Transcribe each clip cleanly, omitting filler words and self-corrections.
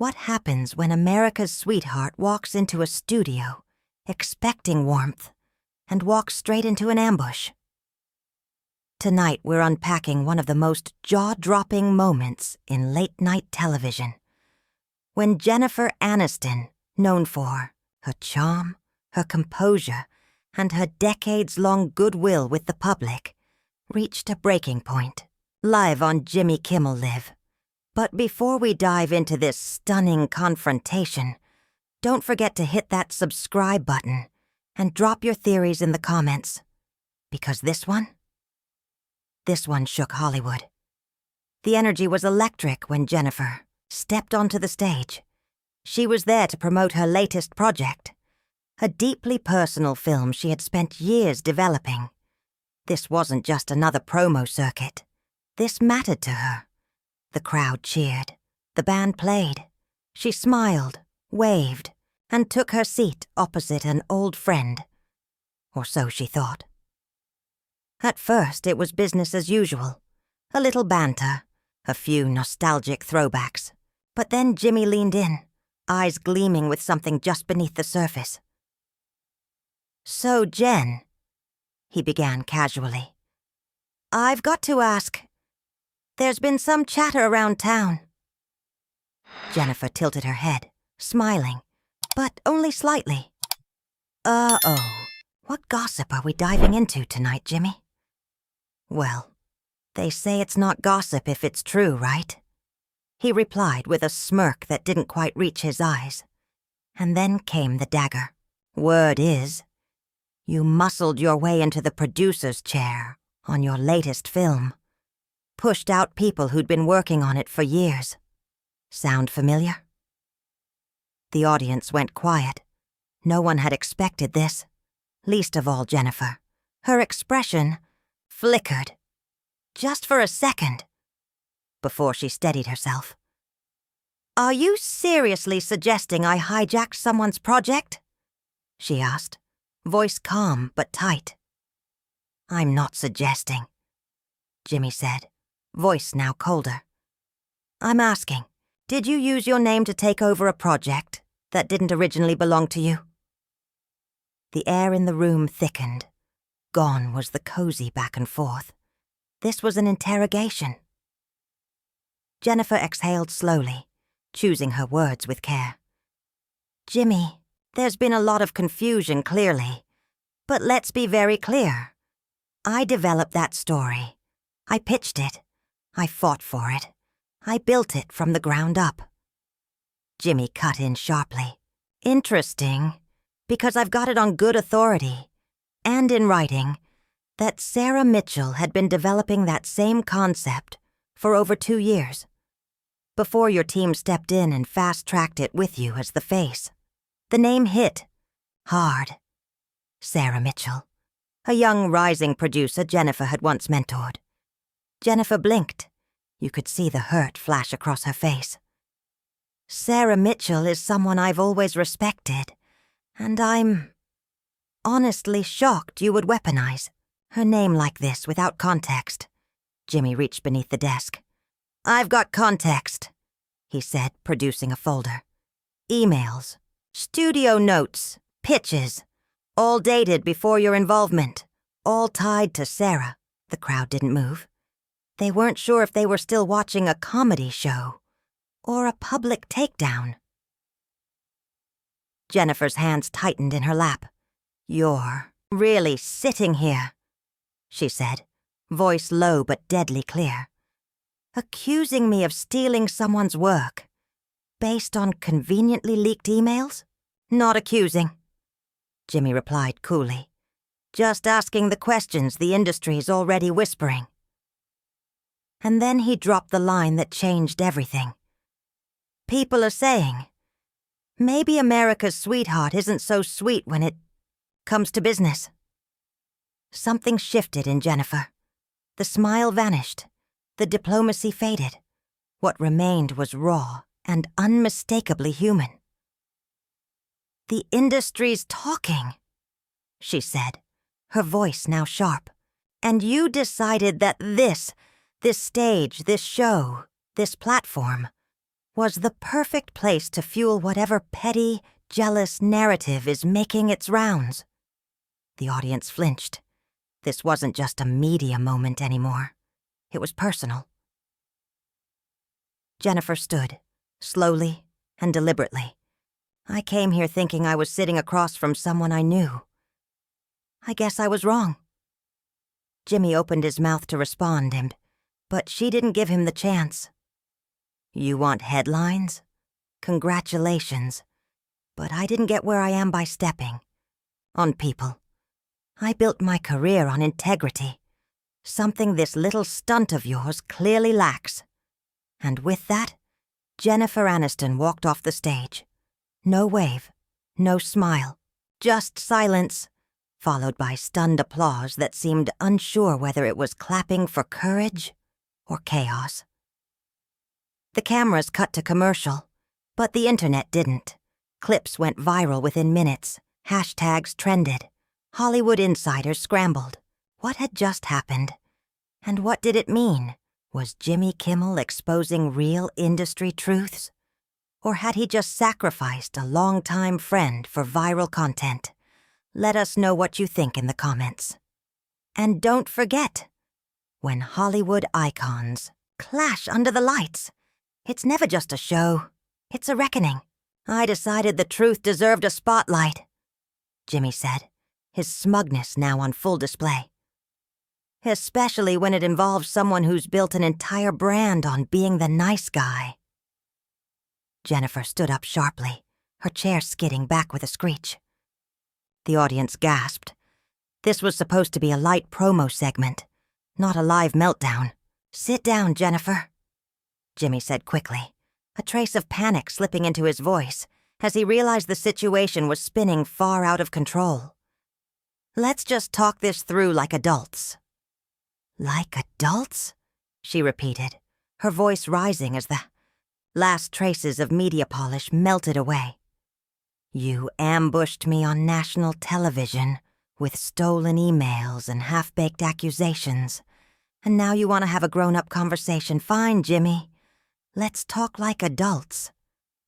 What happens when America's sweetheart walks into a studio, expecting warmth, and walks straight into an ambush? Tonight we're unpacking one of the most jaw-dropping moments in late-night television, when Jennifer Aniston, known for her charm, her composure, and her decades-long goodwill with the public, reached a breaking point, live on Jimmy Kimmel Live. But before we dive into this stunning confrontation, don't forget to hit that subscribe button and drop your theories in the comments, because this one shook Hollywood. The energy was electric when Jennifer stepped onto the stage. She was there to promote her latest project, a deeply personal film she had spent years developing. This wasn't just another promo circuit. This mattered to her. The crowd cheered. The band played. She smiled, waved, and took her seat opposite an old friend. Or so she thought. At first, it was business as usual. A little banter, a few nostalgic throwbacks. But then Jimmy leaned in, eyes gleaming with something just beneath the surface. "So, Jen," he began casually, "I've got to ask. There's been some chatter around town." Jennifer tilted her head, smiling, but only slightly. "Uh-oh, what gossip are we diving into tonight, Jimmy?" "Well, they say it's not gossip if it's true, right?" He replied with a smirk that didn't quite reach his eyes. And then came the dagger. "Word is, you muscled your way into the producer's chair on your latest film. Pushed out people who'd been working on it for years. Sound familiar?" The audience went quiet. No one had expected this, least of all Jennifer. Her expression flickered, just for a second, before she steadied herself. "Are you seriously suggesting I hijacked someone's project?" she asked, voice calm but tight. "I'm not suggesting," Jimmy said, voice now colder. "I'm asking, did you use your name to take over a project that didn't originally belong to you?" The air in the room thickened. Gone was the cozy back and forth. This was an interrogation. Jennifer exhaled slowly, choosing her words with care. "Jimmy, there's been a lot of confusion, clearly. But let's be very clear. I developed that story. I pitched it. I fought for it. I built it from the ground up." Jimmy cut in sharply. "Interesting, because I've got it on good authority, and in writing, that Sarah Mitchell had been developing that same concept for over 2 years, before your team stepped in and fast-tracked it with you as the face. The name hit hard. Sarah Mitchell, a young rising producer Jennifer had once mentored. Jennifer blinked. You could see the hurt flash across her face. "Sarah Mitchell is someone I've always respected, and I'm honestly shocked you would weaponize her name like this without context." Jimmy reached beneath the desk. "I've got context," he said, producing a folder. "Emails, studio notes, pitches, all dated before your involvement, all tied to Sarah." The crowd didn't move. They weren't sure if they were still watching a comedy show or a public takedown. Jennifer's hands tightened in her lap. "You're really sitting here," she said, voice low but deadly clear, "accusing me of stealing someone's work based on conveniently leaked emails?" "Not accusing," Jimmy replied coolly. "Just asking the questions the industry's already whispering." And then he dropped the line that changed everything. "People are saying, maybe America's sweetheart isn't so sweet when it comes to business." Something shifted in Jennifer. The smile vanished. The diplomacy faded. What remained was raw and unmistakably human. "The industry's talking," she said, her voice now sharp. "And you decided that this stage, this show, this platform, was the perfect place to fuel whatever petty, jealous narrative is making its rounds. The audience flinched. This wasn't just a media moment anymore. It was personal. Jennifer stood, slowly and deliberately. I came here thinking I was sitting across from someone I knew. I guess I was wrong. Jimmy opened his mouth to respond, but she didn't give him the chance. You want headlines? Congratulations. But I didn't get where I am by stepping on people. I built my career on integrity, something this little stunt of yours clearly lacks. And with that, Jennifer Aniston walked off the stage. No wave, no smile, just silence, followed by stunned applause that seemed unsure whether it was clapping for courage or chaos. The cameras cut to commercial, but the internet didn't. Clips went viral within minutes. Hashtags trended. Hollywood insiders scrambled. What had just happened? And what did it mean? Was Jimmy Kimmel exposing real industry truths? Or had he just sacrificed a longtime friend for viral content? Let us know what you think in the comments. And don't forget, when Hollywood icons clash under the lights, it's never just a show, it's a reckoning. I decided the truth deserved a spotlight, Jimmy said, his smugness now on full display. Especially when it involves someone who's built an entire brand on being the nice guy. Jennifer stood up sharply, her chair skidding back with a screech. The audience gasped. This was supposed to be a light promo segment, not a live meltdown. Sit down, Jennifer, Jimmy said quickly, a trace of panic slipping into his voice as he realized the situation was spinning far out of control. Let's just talk this through like adults. Like adults? She repeated, her voice rising as the last traces of media polish melted away. You ambushed me on national television with stolen emails and half-baked accusations, and now you want to have a grown-up conversation. Fine, Jimmy. Let's talk like adults.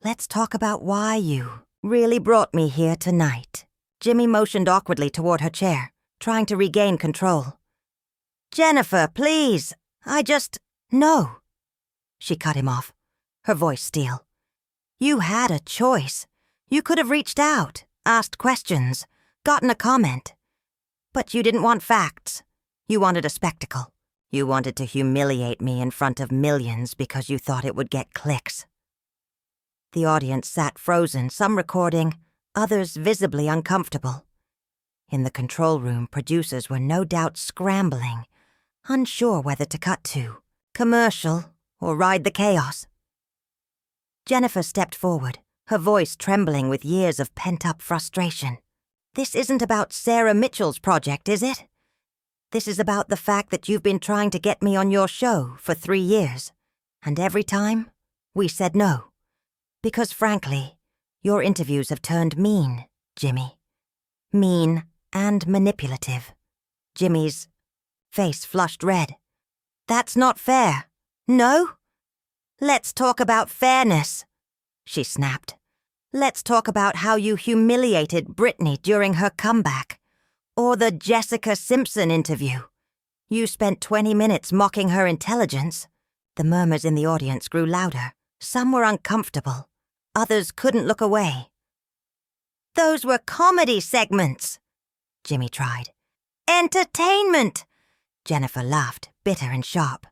Let's talk about why you really brought me here tonight. Jimmy motioned awkwardly toward her chair, trying to regain control. Jennifer, please. No. She cut him off, her voice steel. You had a choice. You could have reached out, asked questions, gotten a comment. But you didn't want facts. You wanted a spectacle. You wanted to humiliate me in front of millions because you thought it would get clicks. The audience sat frozen, some recording, others visibly uncomfortable. In the control room, producers were no doubt scrambling, unsure whether to cut to commercial or ride the chaos. Jennifer stepped forward, her voice trembling with years of pent-up frustration. This isn't about Sarah Mitchell's project, is it? This is about the fact that you've been trying to get me on your show for 3 years, and every time, we said no. Because frankly, your interviews have turned mean, Jimmy. Mean and manipulative. Jimmy's face flushed red. That's not fair. No? Let's talk about fairness, she snapped. Let's talk about how you humiliated Britney during her comeback. Or the Jessica Simpson interview. You spent 20 minutes mocking her intelligence. The murmurs in the audience grew louder. Some were uncomfortable. Others couldn't look away. Those were comedy segments, Jimmy tried. Entertainment, Jennifer laughed, bitter and sharp.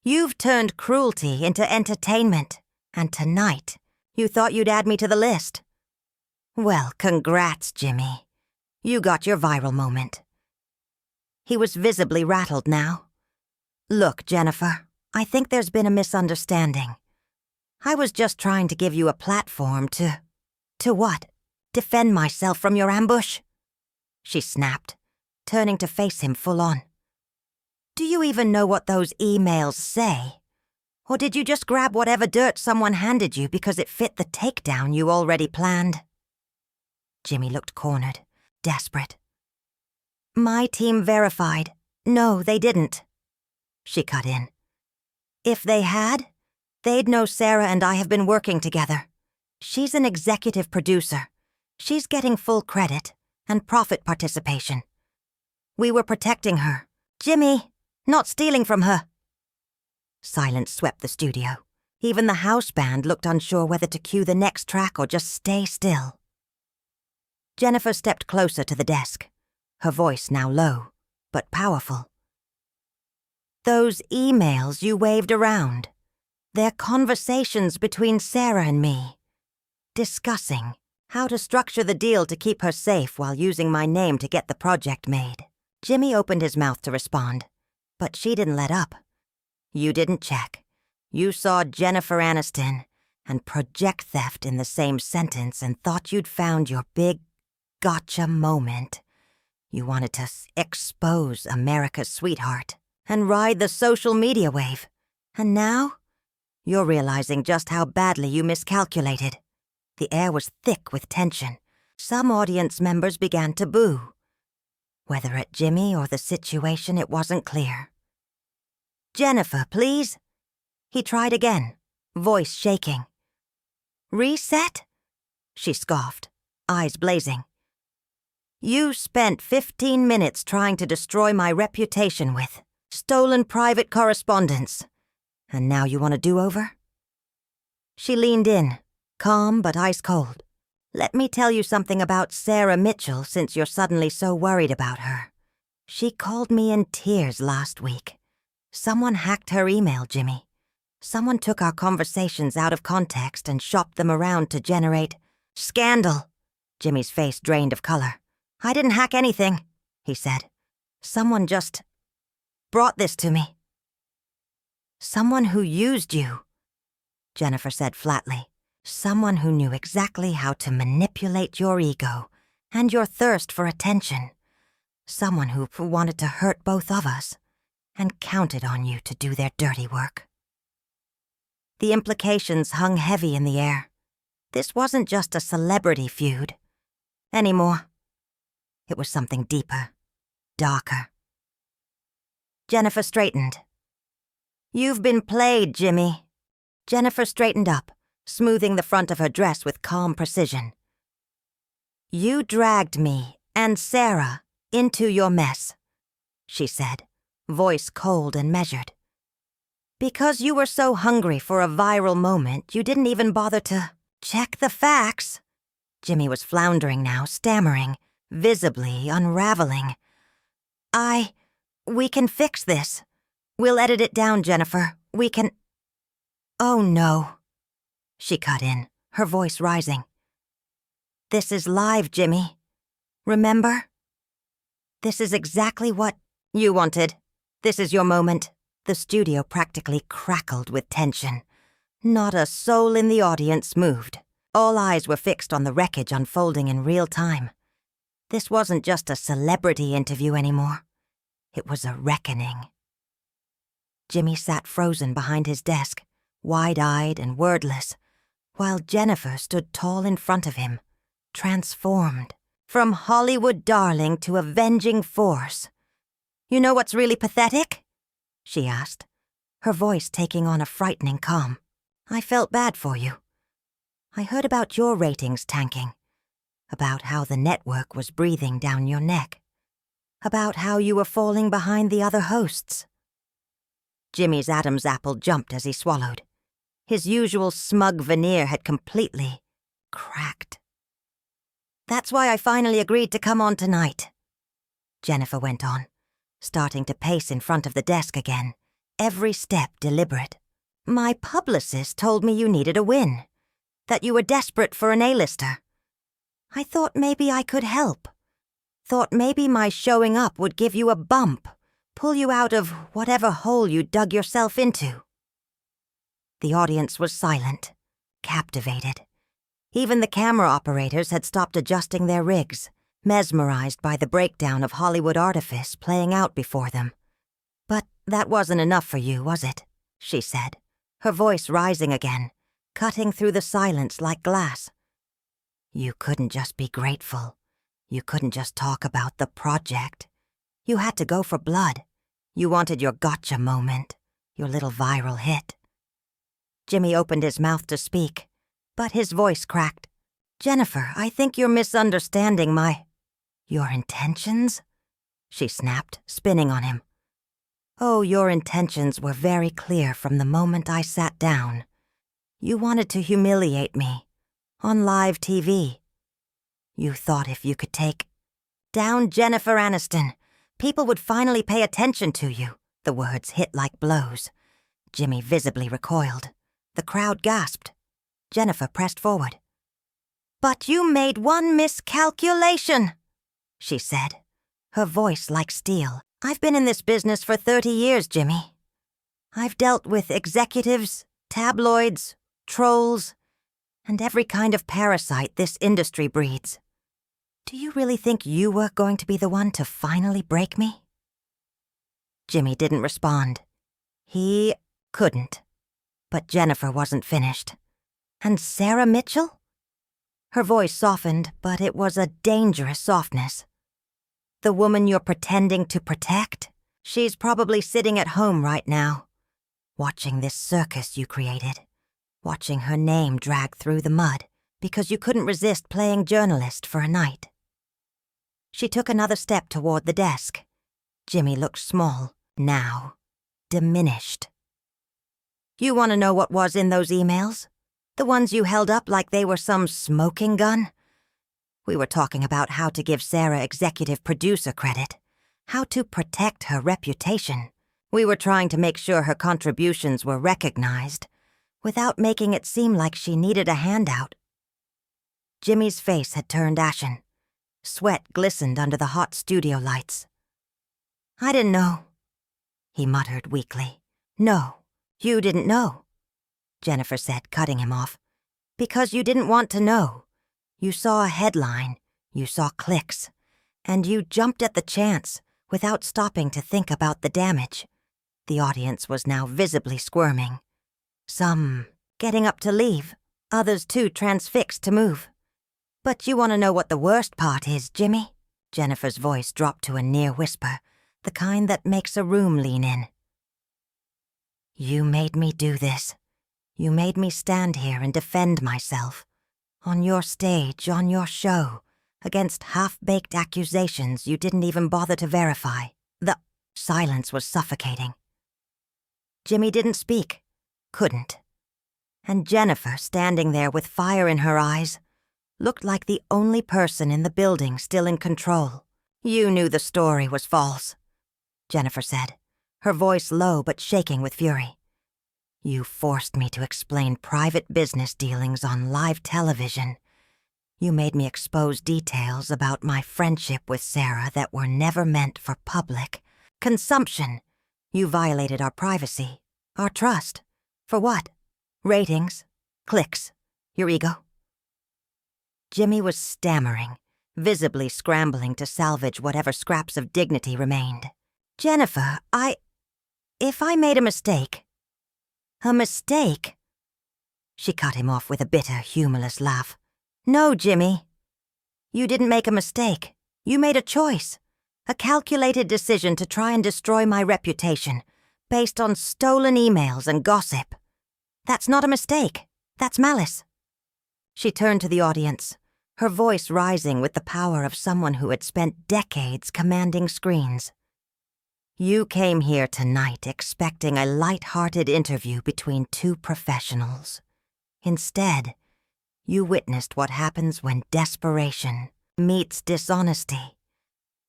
You've turned cruelty into entertainment, and tonight you thought you'd add me to the list. Well, congrats, Jimmy. You got your viral moment. He was visibly rattled now. Look, Jennifer, I think there's been a misunderstanding. I was just trying to give you a platform to what? Defend myself from your ambush? She snapped, turning to face him full on. Do you even know what those emails say? Or did you just grab whatever dirt someone handed you because it fit the takedown you already planned? Jimmy looked cornered, desperate. My team verified. No, they didn't. She cut in. If they had, They'd know Sarah and I have been working together. She's an executive producer. She's getting full credit and profit participation. We were protecting her. Jimmy, not stealing from her. Silence swept the studio. Even the house band looked unsure whether to cue the next track or just stay still. Jennifer stepped closer to the desk, her voice now low, but powerful. Those emails you waved around, they're conversations between Sarah and me, discussing how to structure the deal to keep her safe while using my name to get the project made. Jimmy opened his mouth to respond, but she didn't let up. You didn't check. You saw Jennifer Aniston and project theft in the same sentence and thought you'd found your big gotcha moment. You wanted to expose America's sweetheart and ride the social media wave. And now, you're realizing just how badly you miscalculated. The air was thick with tension. Some audience members began to boo. Whether at Jimmy or the situation, it wasn't clear. Jennifer, please? He tried again, voice shaking. Reset? She scoffed, eyes blazing. You spent 15 minutes trying to destroy my reputation with stolen private correspondence. And now you want a do-over? She leaned in, calm but ice-cold. Let me tell you something about Sarah Mitchell since you're suddenly so worried about her. She called me in tears last week. Someone hacked her email, Jimmy. Someone took our conversations out of context and shopped them around to generate scandal. Jimmy's face drained of color. I didn't hack anything, he said. Someone just brought this to me. Someone who used you, Jennifer said flatly. Someone who knew exactly how to manipulate your ego and your thirst for attention. Someone who wanted to hurt both of us and counted on you to do their dirty work. The implications hung heavy in the air. This wasn't just a celebrity feud anymore. It was something deeper, darker. Jennifer straightened. You've been played, Jimmy. Jennifer straightened up, smoothing the front of her dress with calm precision. You dragged me and Sarah into your mess, she said, voice cold and measured. Because you were so hungry for a viral moment, you didn't even bother to check the facts. Jimmy was floundering now, stammering, visibly unraveling. We can fix this. We'll edit it down, Jennifer. We can... Oh, no. She cut in, her voice rising. This is live, Jimmy. Remember? This is exactly what you wanted. This is your moment. The studio practically crackled with tension. Not a soul in the audience moved. All eyes were fixed on the wreckage unfolding in real time. This wasn't just a celebrity interview anymore. It was a reckoning. Jimmy sat frozen behind his desk, wide-eyed and wordless, while Jennifer stood tall in front of him, transformed, from Hollywood darling to avenging force. You know what's really pathetic? She asked, her voice taking on a frightening calm. I felt bad for you. I heard about your ratings tanking, about how the network was breathing down your neck, about how you were falling behind the other hosts. Jimmy's Adam's apple jumped as he swallowed. His usual smug veneer had completely cracked. That's why I finally agreed to come on tonight, Jennifer went on, starting to pace in front of the desk again, every step deliberate. My publicist told me you needed a win, that you were desperate for an A-lister. I thought maybe I could help. Thought maybe my showing up would give you a bump, pull you out of whatever hole you dug yourself into. The audience was silent, captivated. Even the camera operators had stopped adjusting their rigs, mesmerized by the breakdown of Hollywood artifice playing out before them. But that wasn't enough for you, was it? She said, her voice rising again, cutting through the silence like glass. You couldn't just be grateful. You couldn't just talk about the project. You had to go for blood. You wanted your gotcha moment, your little viral hit. Jimmy opened his mouth to speak, but his voice cracked. "Jennifer, I think you're misunderstanding your intentions?" she snapped, spinning on him. "Oh, your intentions were very clear from the moment I sat down. You wanted to humiliate me, on live TV. You thought if you could take down Jennifer Aniston, people would finally pay attention to you." The words hit like blows. Jimmy visibly recoiled. The crowd gasped. Jennifer pressed forward. "But you made one miscalculation," she said, her voice like steel. "I've been in this business for 30 years, Jimmy. I've dealt with executives, tabloids, trolls, and every kind of parasite this industry breeds. Do you really think you were going to be the one to finally break me?" Jimmy didn't respond. He couldn't. But Jennifer wasn't finished. "And Sarah Mitchell?" Her voice softened, but it was a dangerous softness. "The woman you're pretending to protect? She's probably sitting at home right now, watching this circus you created, watching her name drag through the mud because you couldn't resist playing journalist for a night." She took another step toward the desk. Jimmy looked small, now, diminished. "You want to know what was in those emails? The ones you held up like they were some smoking gun? We were talking about how to give Sarah executive producer credit, how to protect her reputation. We were trying to make sure her contributions were recognized, without making it seem like she needed a handout." Jimmy's face had turned ashen. Sweat glistened under the hot studio lights. "I didn't know," he muttered weakly. "No, you didn't know," Jennifer said, cutting him off. "Because you didn't want to know. You saw a headline, you saw clicks, and you jumped at the chance without stopping to think about the damage." The audience was now visibly squirming. Some getting up to leave, others too transfixed to move. "But you want to know what the worst part is, Jimmy?" Jennifer's voice dropped to a near whisper, the kind that makes a room lean in. "You made me do this. You made me stand here and defend myself. On your stage, on your show, against half-baked accusations you didn't even bother to verify." The silence was suffocating. Jimmy didn't speak. Couldn't. And Jennifer, standing there with fire in her eyes, looked like the only person in the building still in control. "You knew the story was false," Jennifer said, her voice low but shaking with fury. "You forced me to explain private business dealings on live television. You made me expose details about my friendship with Sarah that were never meant for public consumption. You violated our privacy, our trust. For what? Ratings, clicks, your ego." Jimmy was stammering, visibly scrambling to salvage whatever scraps of dignity remained. "Jennifer, if I made a mistake..." "A mistake?" She cut him off with a bitter, humorless laugh. "No, Jimmy. You didn't make a mistake. You made a choice. A calculated decision to try and destroy my reputation, based on stolen emails and gossip. That's not a mistake. That's malice." She turned to the audience, her voice rising with the power of someone who had spent decades commanding screens. "You came here tonight expecting a light-hearted interview between two professionals. Instead, you witnessed what happens when desperation meets dishonesty.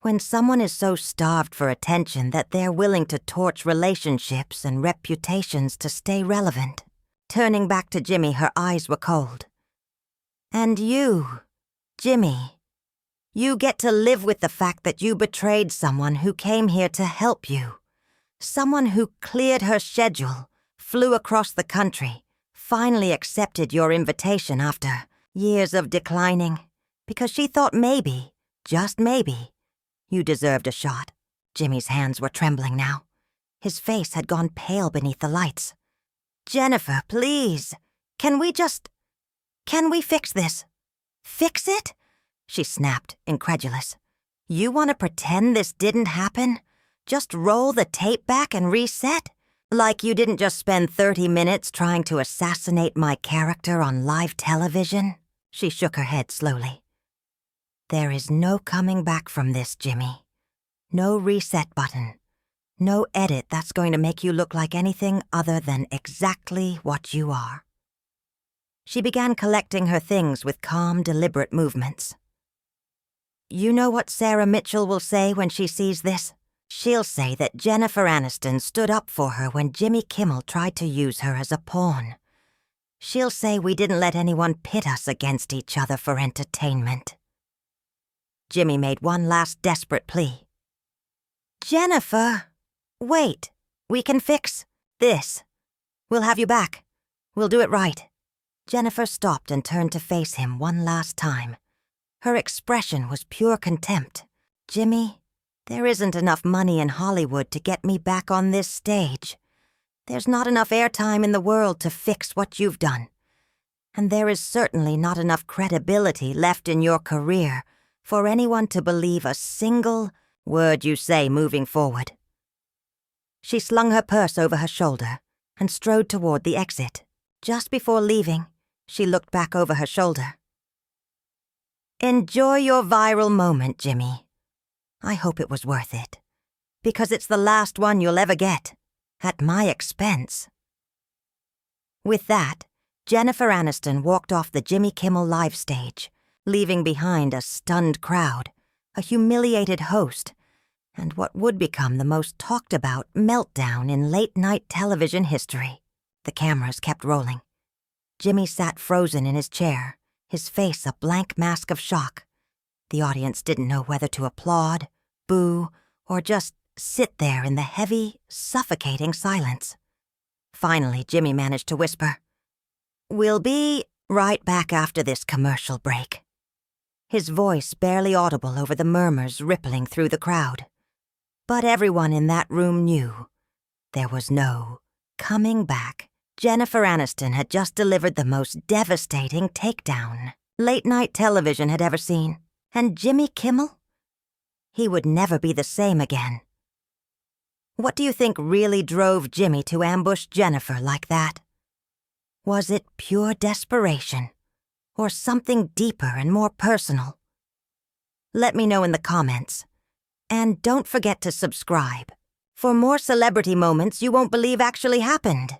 When someone is so starved for attention that they're willing to torch relationships and reputations to stay relevant." Turning back to Jimmy, her eyes were cold. "And you, Jimmy, you get to live with the fact that you betrayed someone who came here to help you. Someone who cleared her schedule, flew across the country, finally accepted your invitation after years of declining, because she thought maybe, just maybe, you deserved a shot." Jimmy's hands were trembling now. His face had gone pale beneath the lights. "Jennifer, please, can we fix this?" "Fix it?" she snapped, incredulous. "You want to pretend this didn't happen? Just roll the tape back and reset? Like you didn't just spend 30 minutes trying to assassinate my character on live television? She shook her head slowly. There is no coming back from this, Jimmy. No reset button. No edit that's going to make you look like anything other than exactly what you are. She began collecting her things with calm, deliberate movements. You know what Sarah Mitchell will say when she sees this? She'll say that Jennifer Aniston stood up for her when Jimmy Kimmel tried to use her as a pawn. She'll say we didn't let anyone pit us against each other for entertainment. Jimmy made one last desperate plea. Jennifer, wait, we can fix this. We'll have you back. We'll do it right. Jennifer stopped and turned to face him one last time. Her expression was pure contempt. Jimmy, there isn't enough money in Hollywood to get me back on this stage. There's not enough airtime in the world to fix what you've done. And there is certainly not enough credibility left in your career for anyone to believe a single word you say moving forward. She slung her purse over her shoulder and strode toward the exit. Just before leaving, she looked back over her shoulder. Enjoy your viral moment, Jimmy. I hope it was worth it, because it's the last one you'll ever get, at my expense. With that, Jennifer Aniston walked off the Jimmy Kimmel live stage, leaving behind a stunned crowd, a humiliated host, and what would become the most talked-about meltdown in late-night television history. The cameras kept rolling. Jimmy sat frozen in his chair, his face a blank mask of shock. The audience didn't know whether to applaud, boo, or just sit there in the heavy, suffocating silence. Finally, Jimmy managed to whisper, "We'll be right back after this commercial break." His voice barely audible over the murmurs rippling through the crowd. But everyone in that room knew there was no coming back. Jennifer Aniston had just delivered the most devastating takedown late-night television had ever seen. And Jimmy Kimmel? He would never be the same again. What do you think really drove Jimmy to ambush Jennifer like that? Was it pure desperation, or something deeper and more personal? Let me know in the comments. And don't forget to subscribe for more celebrity moments you won't believe actually happened.